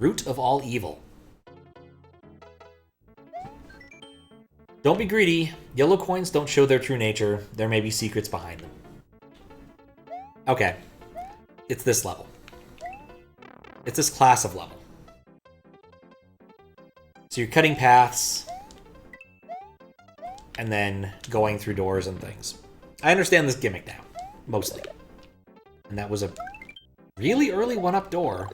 Root of all evil. Don't be greedy. Yellow coins don't show their true nature. There may be secrets behind them. Okay. It's this level. It's this class of level. So you're cutting paths and then going through doors and things. I understand this gimmick now, mostly. And that was a really early one-up door.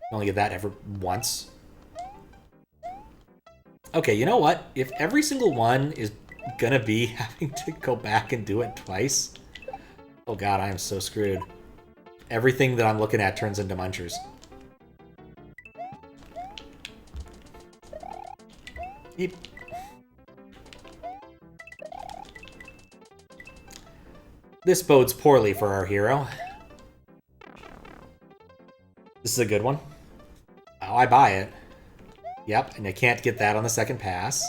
Only get that ever once. Okay, you know what? If every single one is gonna be having to go back and do it twice... Oh god, I am so screwed. Everything that I'm looking at turns into munchers. Yep. This bodes poorly for our hero. This is a good one. Oh, I buy it. Yep, and I can't get that on the second pass.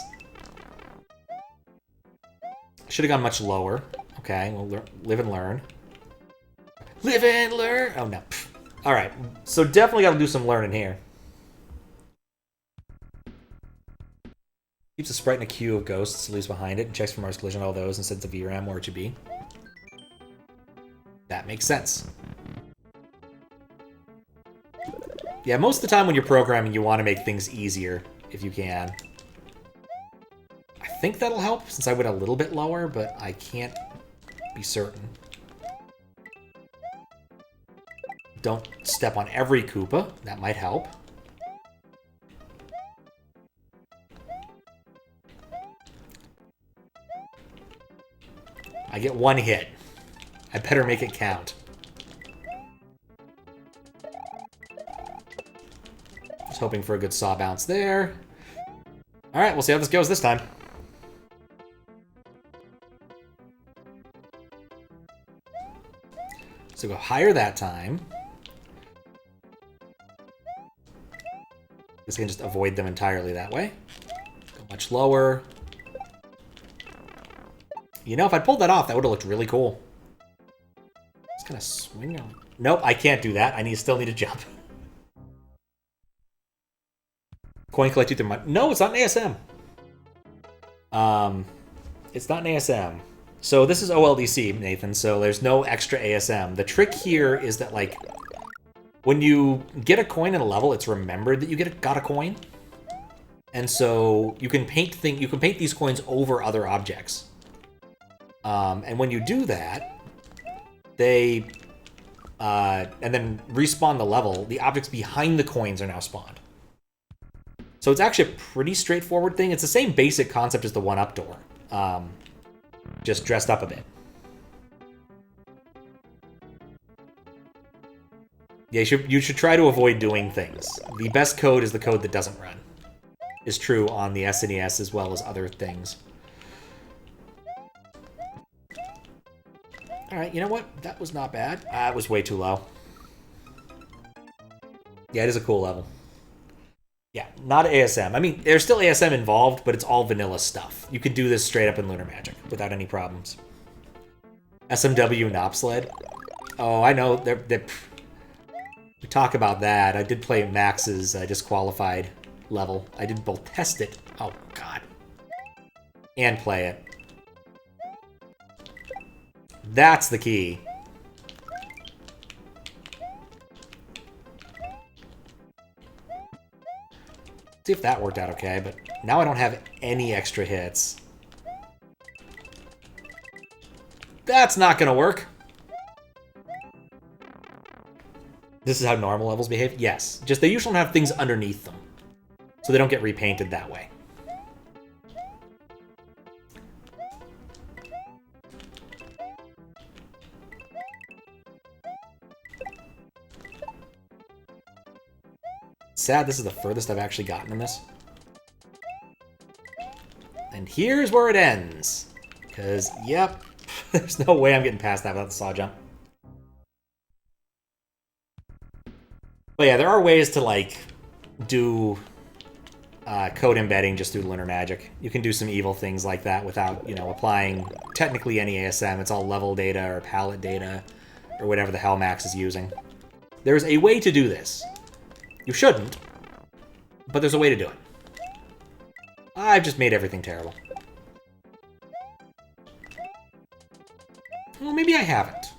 Should have gone much lower. Okay, we'll live and learn. Live and learn! Oh, no. Alright, so definitely gotta do some learning here. Keeps a sprite in a queue of ghosts, leaves behind it, and checks for Mars collision all those and sends a VRAM where it should be. That makes sense. Yeah, most of the time when you're programming, you want to make things easier, if you can. I think that'll help, since I went a little bit lower, but I can't be certain. Don't step on every Koopa. That might help. I get one hit. I better make it count. Just hoping for a good saw bounce there. Alright, we'll see how this goes this time. So go higher that time. This can just avoid them entirely that way. Go much lower. You know, if I pulled that off, that would have looked really cool. Just gonna swing on. Nope, I can't do that. I still need to jump. Coin collect through my... No, it's not an ASM. It's not an ASM. So this is OLDC, Nathan, so there's no extra ASM. The trick here is that, like, when you get a coin in a level, it's remembered that you got a coin. And so you can paint these coins over other objects. And when you do that, they and then respawn the level, the objects behind the coins are now spawned. So it's actually a pretty straightforward thing. It's the same basic concept as the one-up door. Just dressed up a bit. Yeah, you should try to avoid doing things. The best code is the code that doesn't run. Is true on the SNES as well as other things. Alright, you know what? That was not bad. It was way too low. Yeah, it is a cool level. Yeah, not ASM. I mean, there's still ASM involved, but it's all vanilla stuff. You could do this straight up in Lunar Magic without any problems. SMW Knobsled. Oh, I know. We talk about that. I did play Max's disqualified level. I did both test it. Oh, God. And play it. That's the key. See if that worked out okay, but now I don't have any extra hits. That's not gonna work. This is how normal levels behave? Yes. Just they usually don't have things underneath them, so they don't get repainted that way. Sad this is the furthest I've actually gotten in this. And here's where it ends. Because, yep, there's no way I'm getting past that without the saw jump. But yeah, there are ways to, like, do code embedding just through Lunar Magic. You can do some evil things like that without, you know, applying technically any ASM. It's all level data or palette data or whatever the hell Max is using. There's a way to do this. You shouldn't, but there's a way to do it. I've just made everything terrible. Well, maybe I haven't.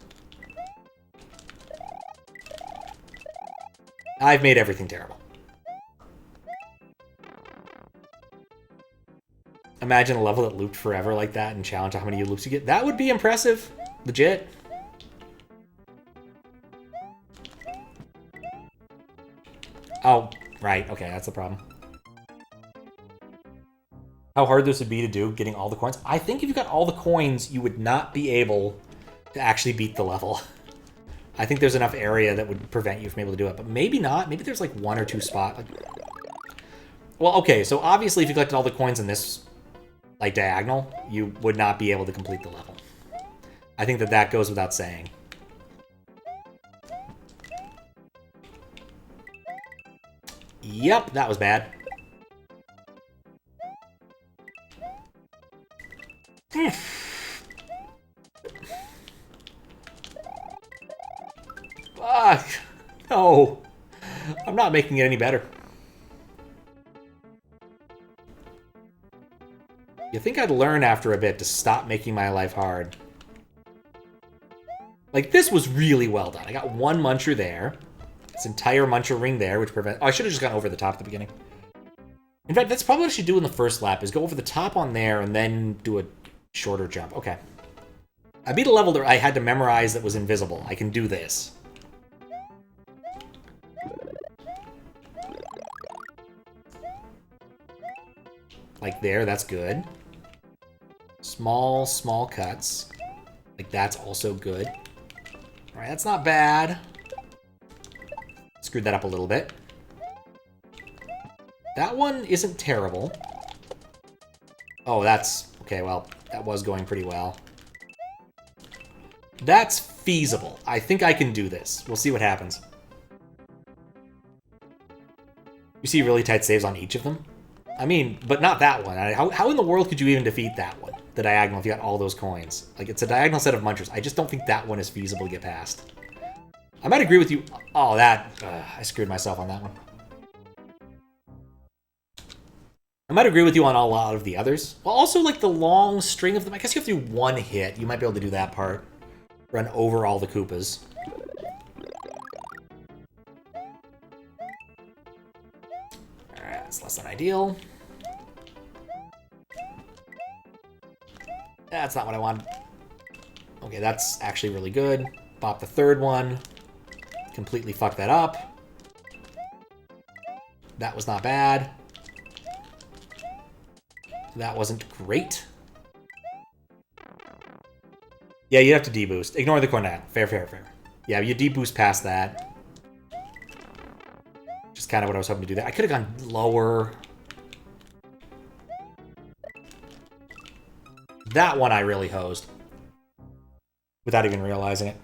I've made everything terrible. Imagine a level that looped forever like that and challenge how many loops you get. That would be impressive. Legit. Oh, right. Okay, that's the problem. How hard this would be to do, getting all the coins. I think if you got all the coins, you would not be able to actually beat the level. I think there's enough area that would prevent you from able to do it, but maybe not. Maybe there's like 1 or 2 spots. Well, okay, so obviously if you collected all the coins in this like diagonal, you would not be able to complete the level. I think that that goes without saying. Yep, that was bad. Fuck. No. I'm not making it any better. You think I'd learn after a bit to stop making my life hard. Like, this was really well done. I got 1 muncher there. This entire muncher ring there, which prevents... Oh, I should have just gone over the top at the beginning. In fact, that's probably what I should do in the first lap, is go over the top on there and then do a shorter jump. Okay. I beat a level that I had to memorize that was invisible. I can do this. Like there, that's good. Small, small cuts. Like that's also good. Alright, that's not bad. Screwed that up a little bit. That one isn't terrible. Oh, that's... Okay, well, that was going pretty well. That's feasible. I think I can do this. We'll see what happens. You see really tight saves on each of them? I mean, but not that one. How in the world could you even defeat that one? The diagonal, if you got all those coins. Like, it's a diagonal set of munchers. I just don't think that one is feasible to get past. I might agree with you. Oh, that... I screwed myself on that one. I might agree with you on a lot of the others. Well, also, like, the long string of them. I guess you have to do 1 hit. You might be able to do that part. Run over all the Koopas. Alright, that's less than ideal. That's not what I wanted. Okay, that's actually really good. Bop the 3rd one. Completely fuck that up. That was not bad. That wasn't great. Yeah, you have to deboost. Ignore the cornet. Fair, fair, fair. Yeah, you deboost past that. Just kind of what I was hoping to do there. I could have gone lower. That one I really hosed. Without even realizing it.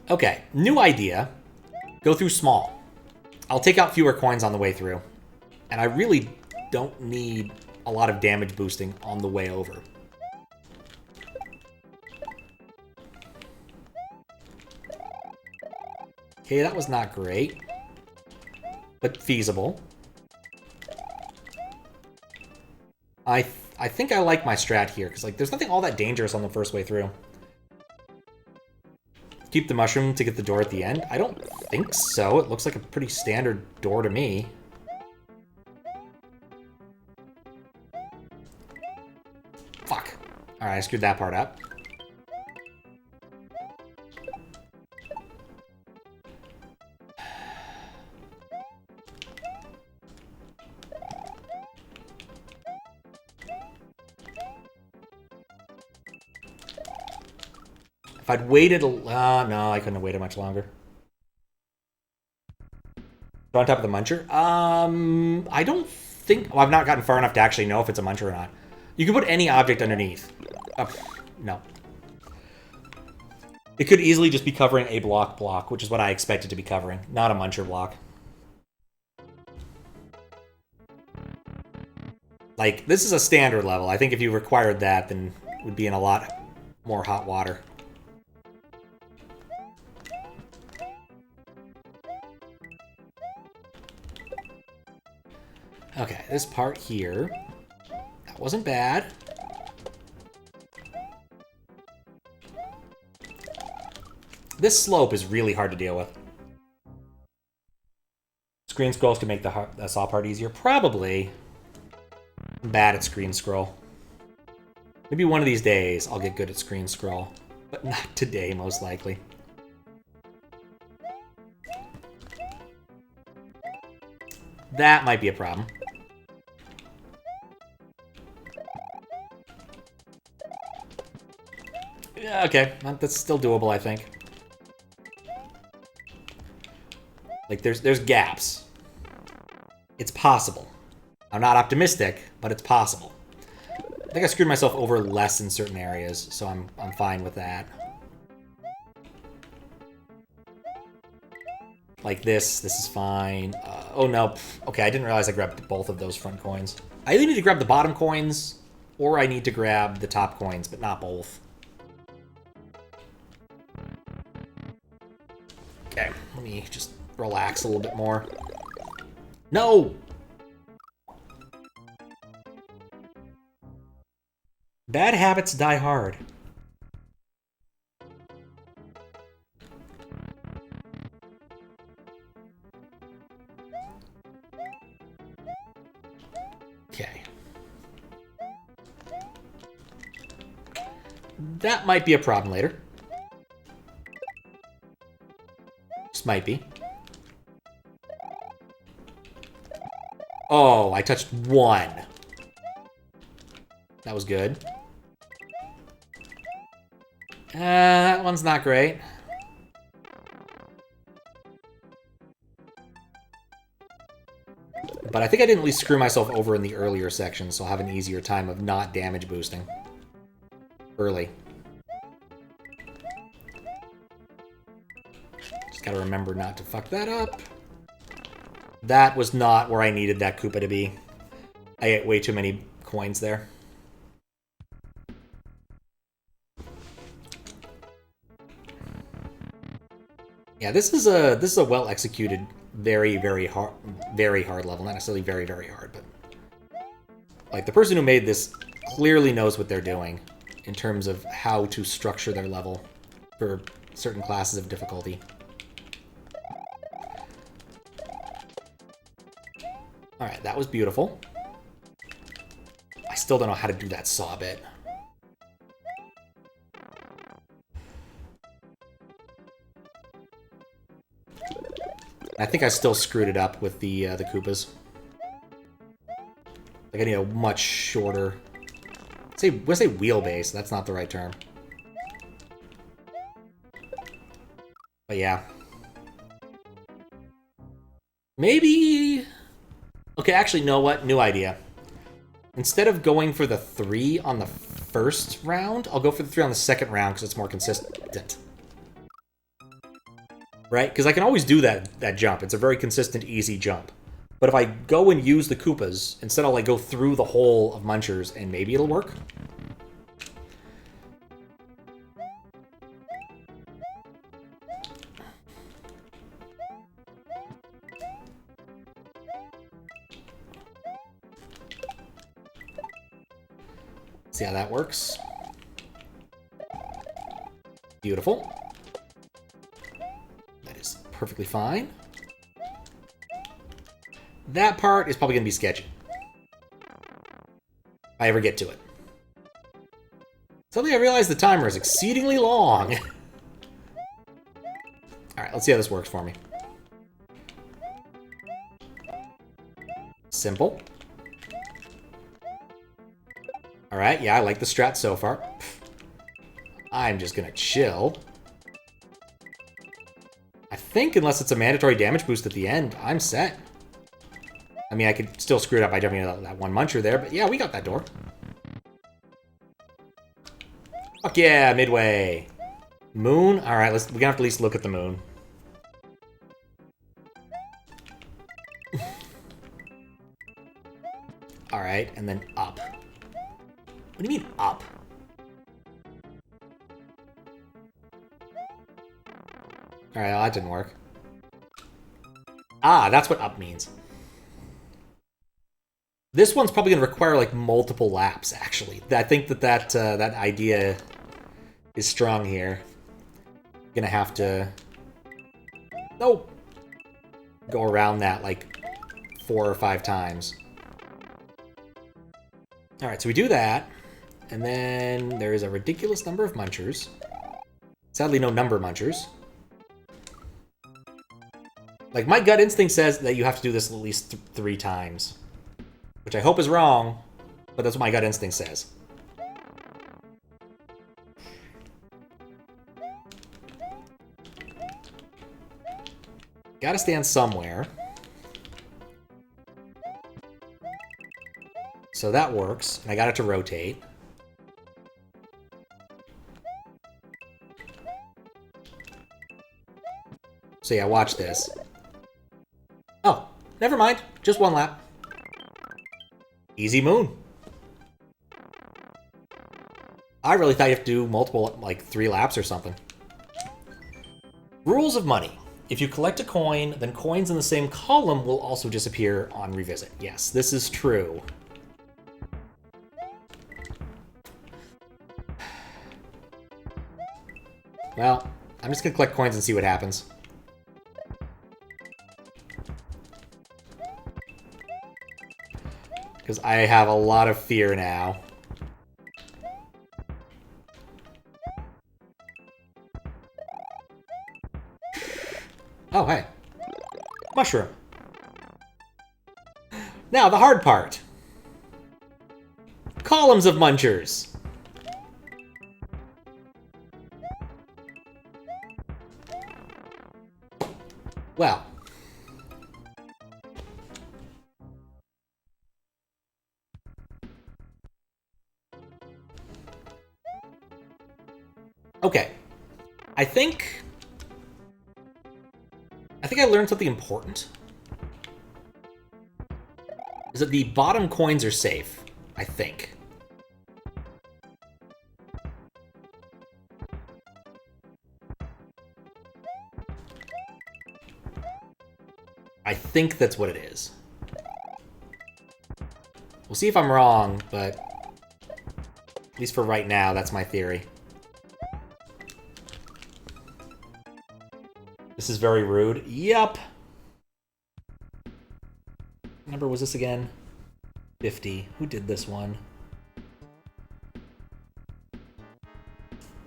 Okay, new idea. Go through small. I'll take out fewer coins on the way through. And I really don't need a lot of damage boosting on the way over. Okay, that was not great. But feasible. I think I like my strat here, because like there's nothing all that dangerous on the first way through. Keep the mushroom to get the door at the end? I don't think so. It looks like a pretty standard door to me. Fuck. Alright, I screwed that part up. If I'd waited no, I couldn't have waited much longer. On top of the muncher? I don't think... Well, I've not gotten far enough to actually know if it's a muncher or not. You can put any object underneath. No. It could easily just be covering a block, which is what I expected to be covering, not a muncher block. Like, this is a standard level. I think if you required that, then it would be in a lot more hot water. Okay, this part here, that wasn't bad. This slope is really hard to deal with. Screen scrolls can make the saw part easier. Probably. I'm bad at screen scroll. Maybe one of these days I'll get good at screen scroll. But not today, most likely. That might be a problem. Yeah, okay, that's still doable, I think. Like, there's gaps. It's possible. I'm not optimistic, but it's possible. I think I screwed myself over less in certain areas, so I'm fine with that. Like this is fine. Oh no, okay, I didn't realize I grabbed both of those front coins. I either need to grab the bottom coins, or I need to grab the top coins, but not both. Okay, let me just relax a little bit more. No! Bad habits die hard. Okay. That might be a problem later. Just might be. Oh, I touched one. That was good. That one's not great. But I think I didn't at least screw myself over in the earlier section, so I'll have an easier time of not damage boosting. Early. Just gotta remember not to fuck that up. That was not where I needed that Koopa to be. I ate way too many coins there. Yeah, this is a well executed, very hard level. Not necessarily very hard, but like the person who made this clearly knows what they're doing in terms of how to structure their level for certain classes of difficulty. All right, that was beautiful. I still don't know how to do that saw bit. I think I still screwed it up with the Koopas. Like I need a much shorter. Let's say wheelbase. That's not the right term. But yeah. Maybe. Okay, actually, know what? New idea. Instead of going for the 3 on the first round, I'll go for the 3 on the second round because it's more consistent. Right? Because I can always do that jump. It's a very consistent, easy jump. But if I go and use the Koopas, instead I'll like go through the whole of Munchers and maybe it'll work. See how that works. Beautiful. That is perfectly fine. That part is probably going to be sketchy. If I ever get to it. Suddenly I realize the timer is exceedingly long. Alright, let's see how this works for me. Simple. Alright, yeah, I like the strat so far. I'm just gonna chill. I think unless it's a mandatory damage boost at the end, I'm set. I mean, I could still screw it up by jumping into that one Muncher there, but yeah, we got that door. Fuck yeah, midway. Moon? Alright, we're gonna have to at least look at the moon. Alright, and then up. What do you mean up? Alright, well, that didn't work. Ah, that's what up means. This one's probably going to require, like, multiple laps, actually. I think that idea is strong here. Gonna have to... Nope! Go around that, like, 4 or 5 times. Alright, so we do that. And then there is a ridiculous number of munchers. Sadly, no number munchers. Like, my gut instinct says that you have to do this at least 3 times. Which I hope is wrong, but that's what my gut instinct says. Gotta stand somewhere. So that works, and I got it to rotate. So yeah, watch this. Oh, never mind. Just 1 lap. Easy moon. I really thought you have to do multiple, like 3 laps or something. Rules of money. If you collect a coin, then coins in the same column will also disappear on revisit. Yes, this is true. Well, I'm just gonna collect coins and see what happens. Because I have a lot of fear now. Oh, hey. Mushroom. Now, the hard part. Columns of munchers. Well. Okay. I think I learned something important. Is that the bottom coins are safe, I think. I think that's what it is. We'll see if I'm wrong, but at least for right now, that's my theory. This is very rude. Yup. What number was this again? 50. Who did this one?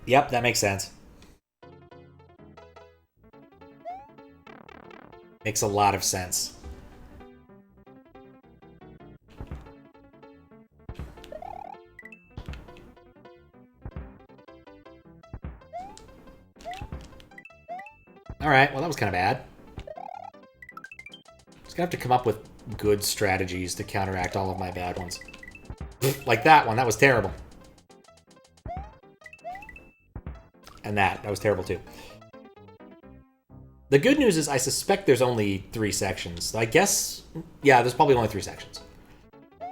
Yep, that makes sense. Makes a lot of sense. Alright, well that was kind of bad. Just gonna have to come up with good strategies to counteract all of my bad ones. Like that one, that was terrible. And that was terrible too. The good news is I suspect there's only 3 sections. So I guess, yeah, there's probably only 3 sections.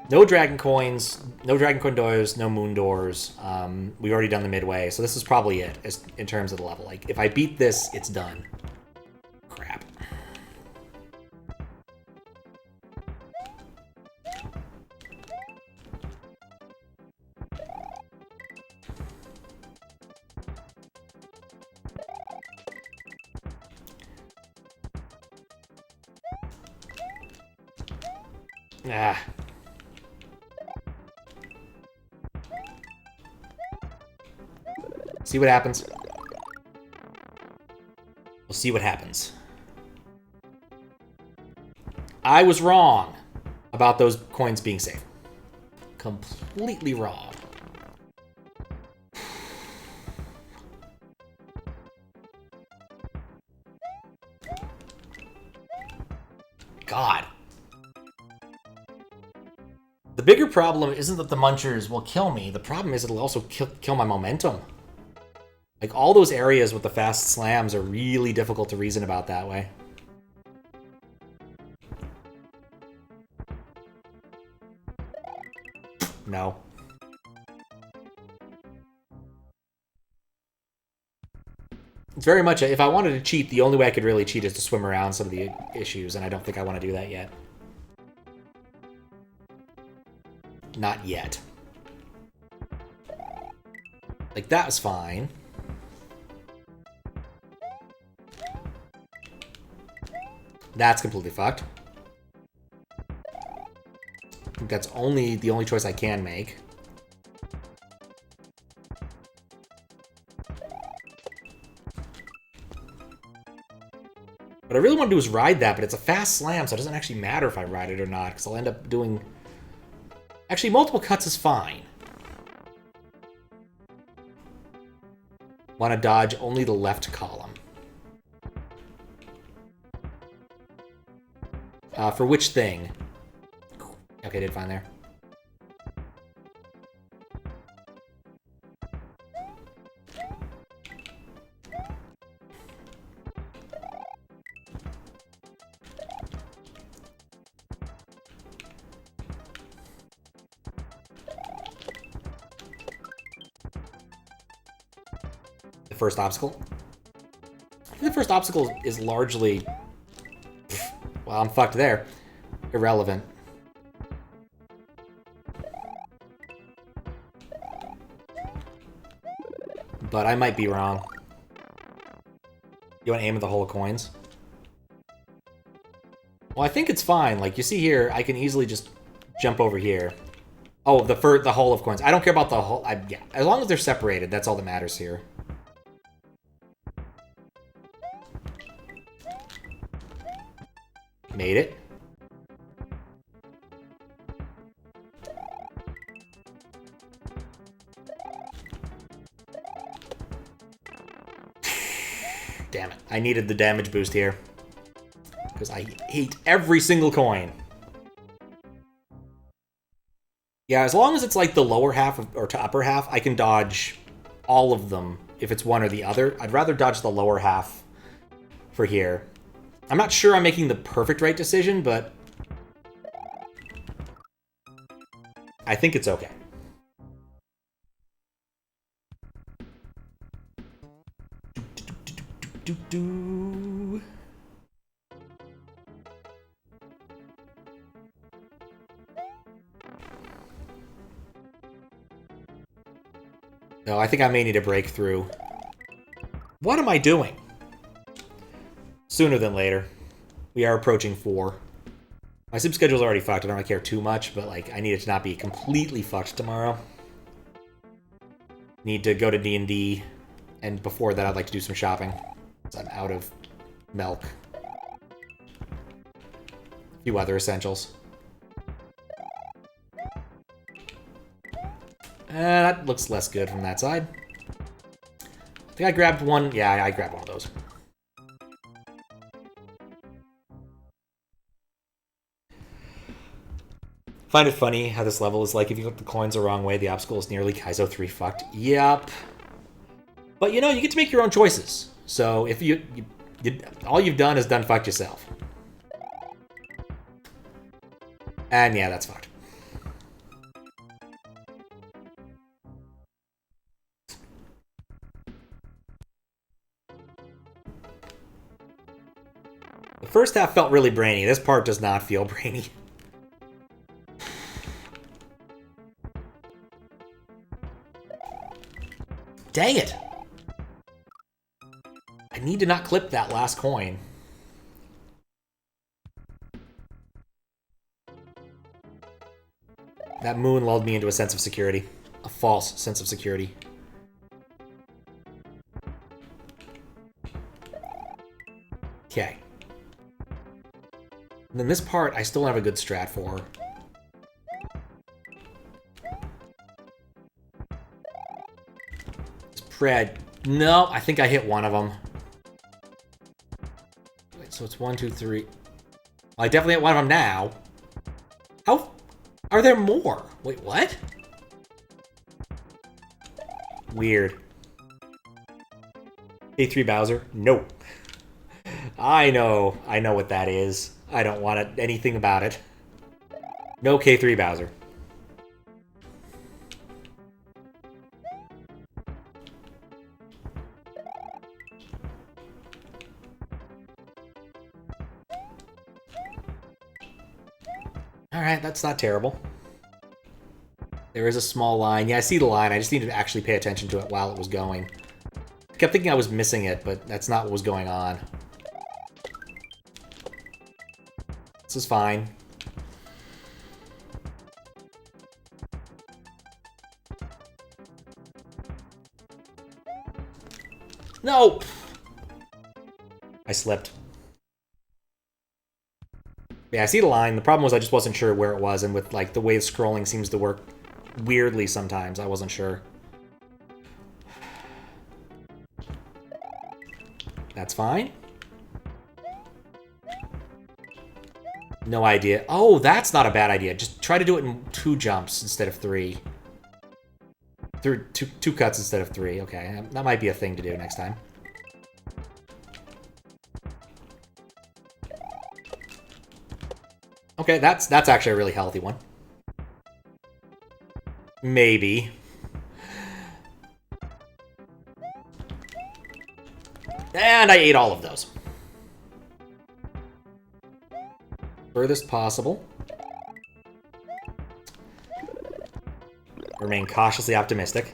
No dragon coins, no dragon coin doors, no moon doors. We've already done the midway, so this is probably it in terms of the level. Like, if I beat this, it's done. Crap. Ah. See what happens. We'll see what happens. I was wrong about those coins being safe. Completely wrong. God. The bigger problem isn't that the munchers will kill me. The problem is it'll also kill my momentum. Like, all those areas with the fast slams are really difficult to reason about that way. No. It's very much, if I wanted to cheat, the only way I could really cheat is to swim around some of the issues, and I don't think I want to do that yet. Not yet. Like, that was fine. That's completely fucked. I think that's the only choice I can make. What I really want to do is ride that, but it's a fast slam, so it doesn't actually matter if I ride it or not, because I'll end up doing... Actually, multiple cuts is fine. Want to dodge only the left column. For which thing? Okay, did fine there. The first obstacle? I think the first obstacle is largely... Well, I'm fucked there. Irrelevant. But I might be wrong. You want to aim at the hole of coins? Well, I think it's fine. Like, you see here, I can easily just jump over here. Oh, the hole of coins. I don't care about the hole. Yeah, as long as they're separated, that's all that matters here. Made it. Damn it. I needed the damage boost here. Because I hate every single coin. Yeah, as long as it's like the lower half or to upper half, I can dodge all of them if it's one or the other. I'd rather dodge the lower half for here. I'm not sure I'm making the perfect right decision, but I think it's okay. No, I think I may need a breakthrough. What am I doing? Sooner than later. We are approaching 4. My sleep schedule's already fucked. I don't really care too much, but like I need it to not be completely fucked tomorrow. Need to go to D&D, and before that I'd like to do some shopping. So I'm out of milk. A few other essentials. That looks less good from that side. I think I grabbed one. Yeah, I grabbed one of those. Find it funny how this level is like, if you put the coins the wrong way, the obstacle is nearly Kaizo 3 fucked. Yep. But you know, you get to make your own choices. So if you all you've done is done fucked yourself. And yeah, that's fucked. The first half felt really brainy. This part does not feel brainy. Dang it! I need to not clip that last coin. That moon lulled me into a sense of security. A false sense of security. Okay. And then this part, I still don't have a good strat for. Pred. No, I think I hit one of them. Wait, so it's 1, 2, 3. Well, I definitely hit one of them now. How? Are there more? Wait, what? Weird. K3 Bowser? No. I know what that is. I don't want anything about it. No K3 Bowser. Alright, that's not terrible. There is a small line. Yeah, I see the line. I just needed to actually pay attention to it while it was going. I kept thinking I was missing it, but that's not what was going on. This is fine. No! I slipped. Yeah, I see the line. The problem was I just wasn't sure where it was, and with like the way scrolling seems to work weirdly sometimes, I wasn't sure. That's fine. No idea. Oh, that's not a bad idea. Just try to do it in 2 jumps instead of 3. Two cuts instead of 3. Okay, that might be a thing to do next time. Okay, that's actually a really healthy one. Maybe. And I ate all of those. Furthest possible. Remain cautiously optimistic.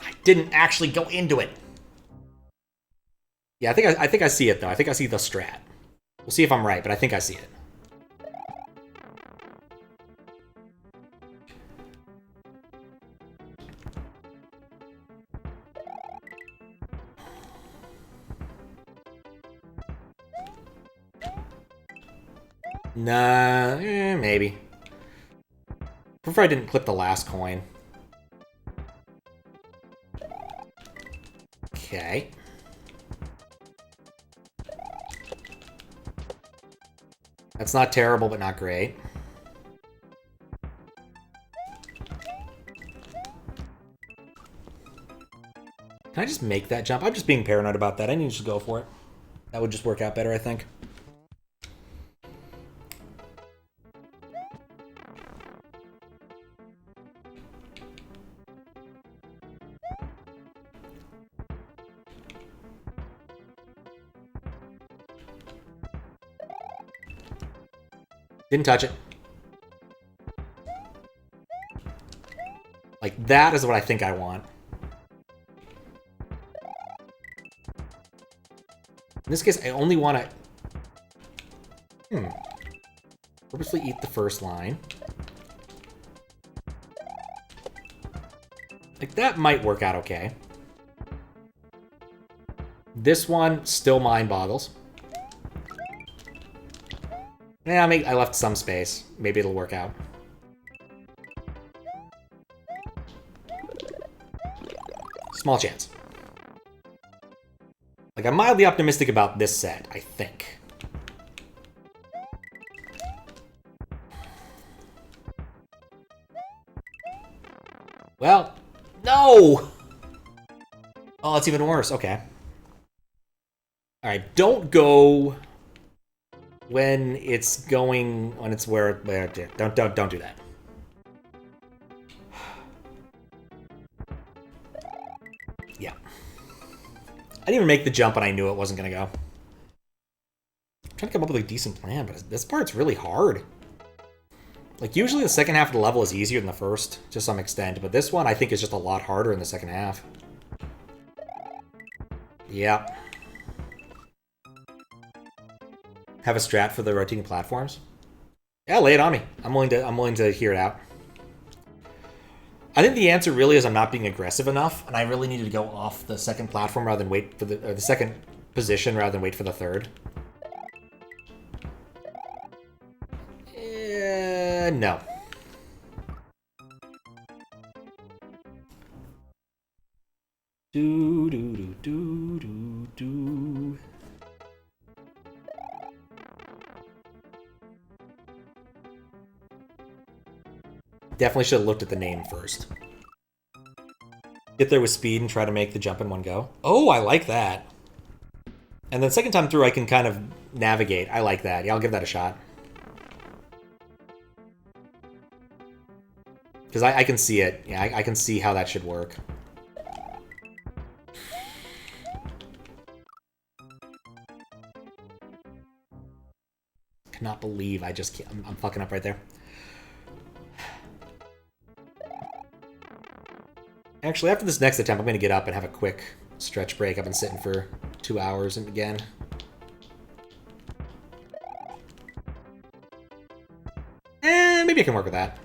I didn't actually go into it. Yeah, I think I see it though. I think I see the strat. We'll see if I'm right, but I think I see it. Nah, maybe. Prefer I didn't clip the last coin. Okay. That's not terrible, but not great. Can I just make that jump? I'm just being paranoid about that. I need to just go for it. That would just work out better, I think. Didn't touch it. Like, that is what I think I want. In this case, I only want to... Purposely eat the first line. Like, that might work out okay. This one still mind boggles. Yeah, I left some space. Maybe it'll work out. Small chance. Like, I'm mildly optimistic about this set, I think. Well, no! Oh, it's even worse. Okay. Alright, don't go when it's going, when it's where don't do that. Yeah. I didn't even make the jump and I knew it wasn't gonna go. I'm trying to come up with a decent plan, but this part's really hard. Like, usually the second half of the level is easier than the first, to some extent, but this one I think is just a lot harder in the second half. Yeah. Have a strat for the rotating platforms? Yeah, lay it on me. I'm willing to hear it out. I think the answer really is I'm not being aggressive enough, and I really needed to go off the second platform rather than wait for the second position rather than wait for the third. No. Do. Definitely should have looked at the name first. Get there with speed and try to make the jump in one go. Oh, I like that. And then second time through, I can kind of navigate. I like that. Yeah, I'll give that a shot. Because I can see it. Yeah, I can see how that should work. Cannot believe I just can't. I'm fucking up right there. Actually, after this next attempt, I'm going to get up and have a quick stretch break. I've been sitting for 2 hours and again. Maybe I can work with that.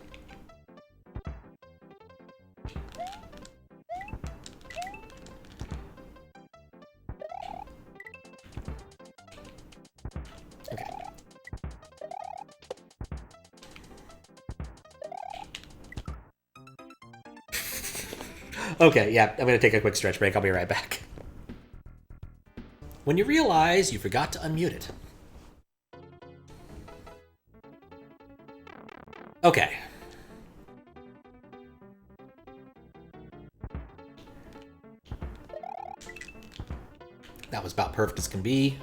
Okay. Okay, yeah, I'm going to take a quick stretch break. I'll be right back. When you realize you forgot to unmute it. Okay. That was about perfect as can be.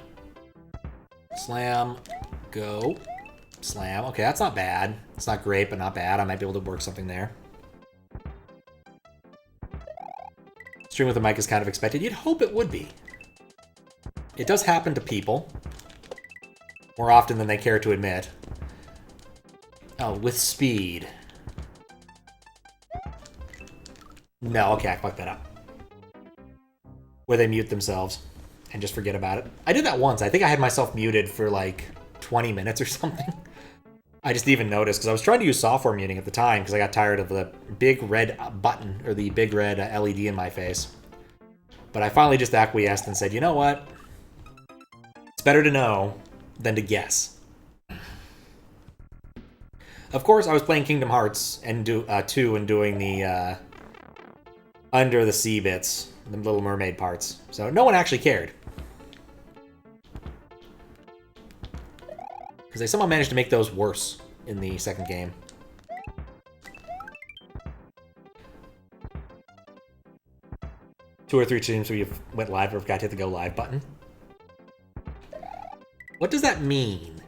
Slam. Go. Slam. Okay, that's not bad. It's not great, but not bad. I might be able to work something there. Stream with a mic is kind of expected. You'd hope it would be. It does happen to people. More often than they care to admit. Oh, with speed. No, okay, I fucked that up. Where they mute themselves and just forget about it. I did that once. I think I had myself muted for like 20 minutes or something. I just didn't even notice because I was trying to use software muting at the time because I got tired of the big red button or the big red LED in my face. But I finally just acquiesced and said, you know what? It's better to know than to guess. Of course, I was playing Kingdom Hearts and 2 and doing the under the sea bits, the Little Mermaid parts. So no one actually cared. Because they somehow managed to make those worse in the second game. 2 or 3 streams where you went live or forgot to hit the go live button. What does that mean?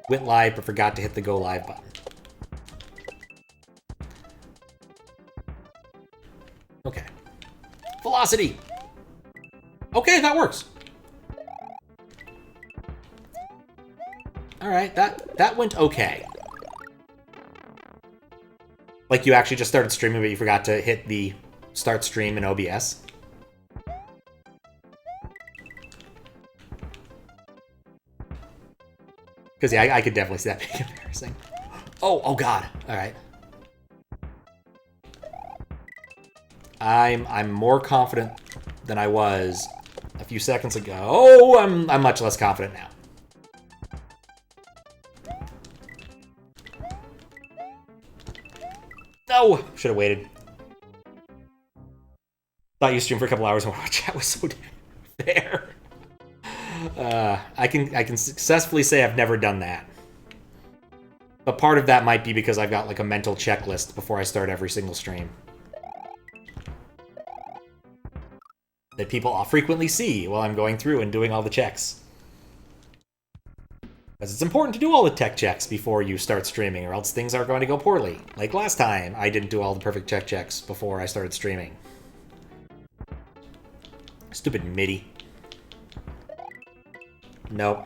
Went live but forgot to hit the go live button. Okay. Velocity! Okay, that works. Alright, that went okay. Like you actually just started streaming but you forgot to hit the start stream in OBS. Because, yeah, I could definitely see that being embarrassing. Oh god. Alright. I'm more confident than I was a few seconds ago. Oh, I'm much less confident now. No! Should have waited. Thought you streamed for a couple hours and our chat was so fair. I can successfully say I've never done that. But part of that might be because I've got like a mental checklist before I start every single stream. That people frequently see while I'm going through and doing all the checks. Because it's important to do all the tech checks before you start streaming, or else things are going to go poorly. Like last time, I didn't do all the perfect tech checks before I started streaming. Stupid MIDI. Nope.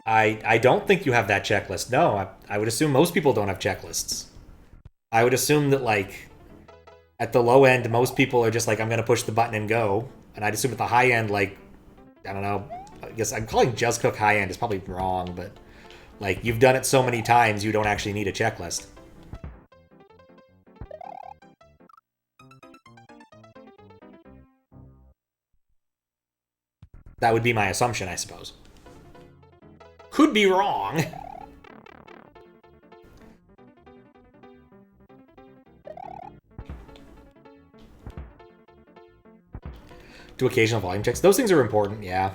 I don't think you have that checklist. No, I would assume most people don't have checklists. I would assume that, like, at the low end, most people are just like, I'm going to push the button and go. And I'd assume at the high end, like, I don't know, I guess I'm calling Just Cook high end is probably wrong, but, like, you've done it so many times, you don't actually need a checklist. That would be my assumption, I suppose. Could be wrong. Do occasional volume checks. Those things are important, yeah.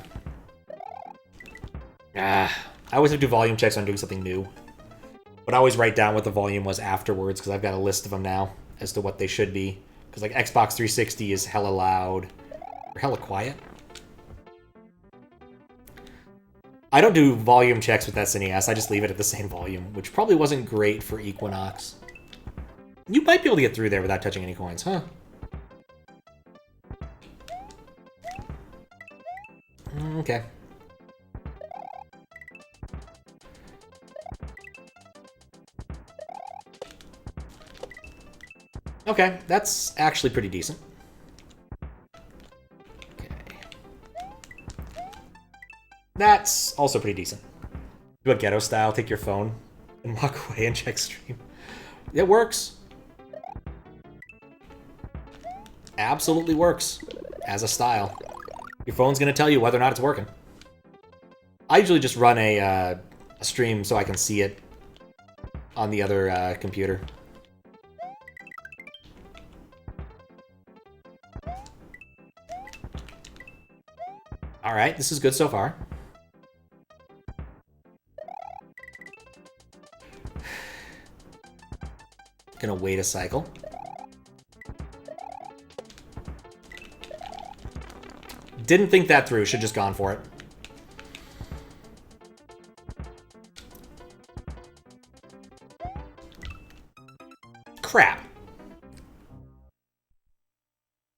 I always have to do volume checks when I'm doing something new. But I always write down what the volume was afterwards, because I've got a list of them now as to what they should be. Because, like, Xbox 360 is hella loud. Or hella quiet. I don't do volume checks with SNES, I just leave it at the same volume, which probably wasn't great for Equinox. You might be able to get through there without touching any coins, huh? Okay. Okay, that's actually pretty decent. Okay. That's also pretty decent. Do a ghetto style, take your phone and walk away and check stream. It works. Absolutely works as a style. Your phone's gonna tell you whether or not it's working. I usually just run a stream so I can see it on the other computer. Alright, this is good so far. Gonna wait a cycle. Didn't think that through, should just gone for it. Crap.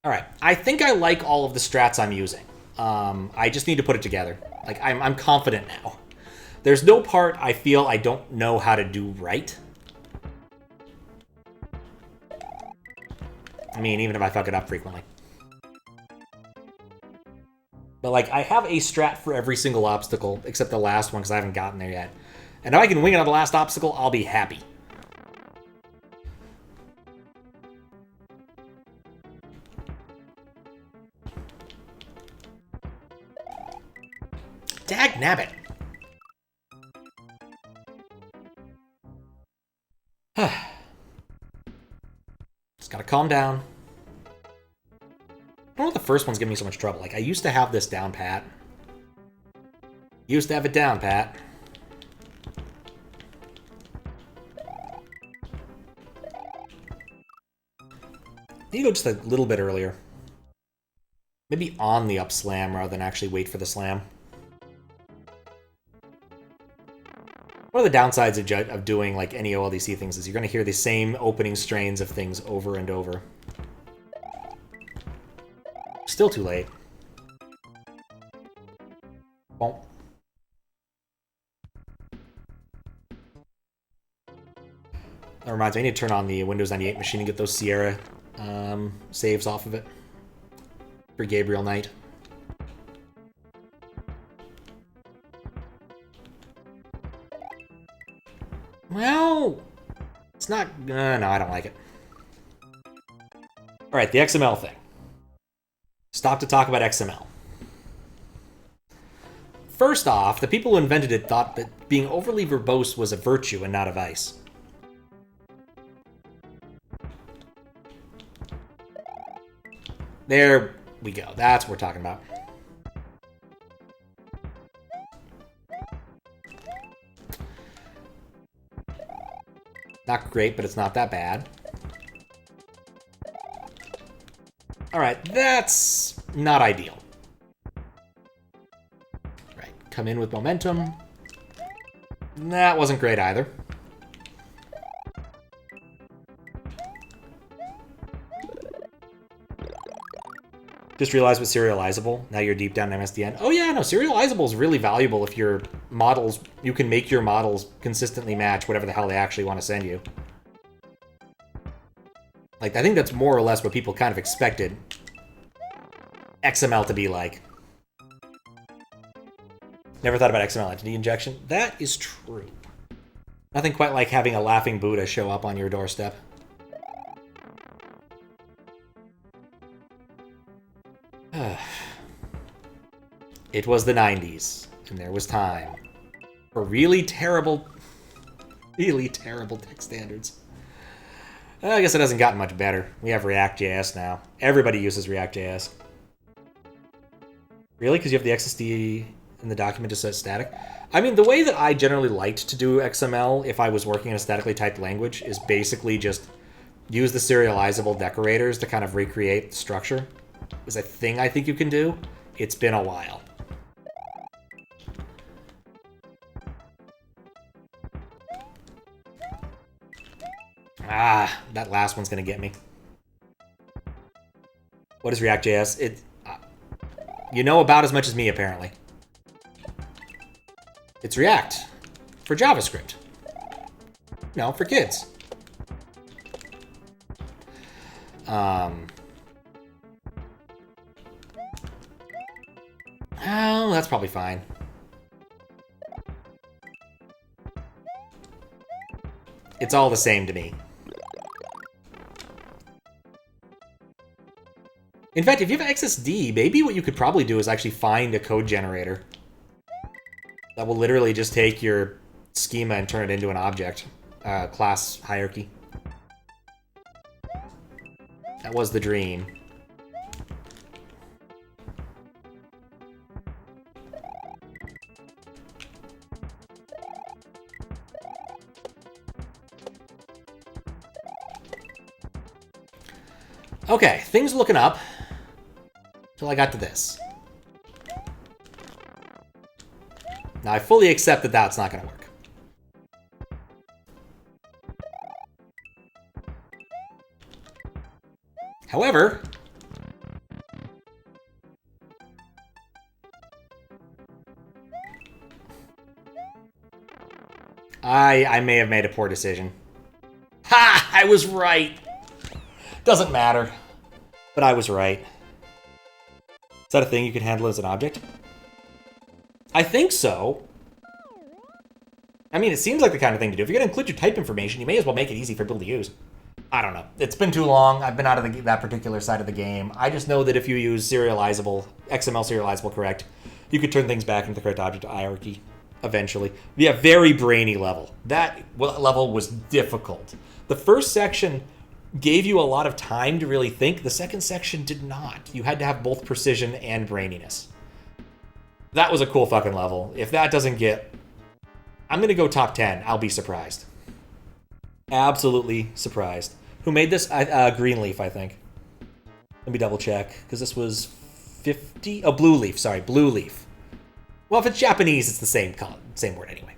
Alright, I think I like all of the strats I'm using. I just need to put it together. Like, I'm confident now. There's no part I feel I don't know how to do right. I mean, even if I fuck it up frequently. But, like, I have a strat for every single obstacle, except the last one, because I haven't gotten there yet. And if I can wing it on the last obstacle, I'll be happy. Dagnabbit. Just gotta calm down. I don't know what the first one's giving me so much trouble. Like, I used to have this down pat. Used to have it down pat. Need to go just a little bit earlier. Maybe on the up slam rather than actually wait for the slam. One of the downsides of doing like any OLDC things is you're going to hear the same opening strains of things over and over. Still too late. Well. That reminds me, I need to turn on the Windows 98 machine and get those Sierra saves off of it for Gabriel Knight. Well, it's not... no, I don't like it. Alright, the XML thing. Stop to talk about XML. First off, the people who invented it thought that being overly verbose was a virtue and not a vice. There we go. That's what we're talking about. Not great, but it's not that bad. Alright, that's not ideal. Right, come in with momentum. That wasn't great either. Just realized with serializable, now you're deep down in MSDN. Oh yeah, no, serializable is really valuable if your models, you can make your models consistently match whatever the hell they actually want to send you. Like, I think that's more or less what people kind of expected XML to be like. Never thought about XML entity injection. That is true. Nothing quite like having a laughing Buddha show up on your doorstep. It was the 90s, and there was time for really terrible text standards. I guess it hasn't gotten much better. We have React.js now. Everybody uses React.js. Really? Because you have the XSD in the document to set static? I mean, the way that I generally liked to do XML if I was working in a statically typed language is basically just use the serializable decorators to kind of recreate the structure. Is a thing I think you can do. It's been a while. Ah, that last one's gonna get me. What is React.js? You know about as much as me, apparently. It's React for JavaScript. No, for kids. Oh, that's probably fine. It's all the same to me. In fact, if you have XSD, maybe what you could probably do is actually find a code generator that will literally just take your schema and turn it into an object, class hierarchy. That was the dream. Okay, things looking up till I got to this. Now, I fully accept that that's not going to work. However, I may have made a poor decision. Ha! I was right! Doesn't matter. But I was right. Is that a thing you can handle as an object? I think so. I mean, it seems like the kind of thing to do. If you're going to include your type information, you may as well make it easy for people to use. I don't know. It's been too long. I've been out of that particular side of the game. I just know that if you use XML serializable correct, you could turn things back into the correct object hierarchy eventually. Yeah, very brainy level. That level was difficult. The first section gave you a lot of time to really think. The second section did not. You had to have both precision and braininess. That was a cool fucking level. If that doesn't get... I'm going to go top 10. I'll be surprised. Absolutely surprised. Who made this? Greenleaf, I think. Let me double check, because this was 50... Oh, Blue Leaf. Sorry, Blue Leaf. Well, if it's Japanese, it's the same word anyway.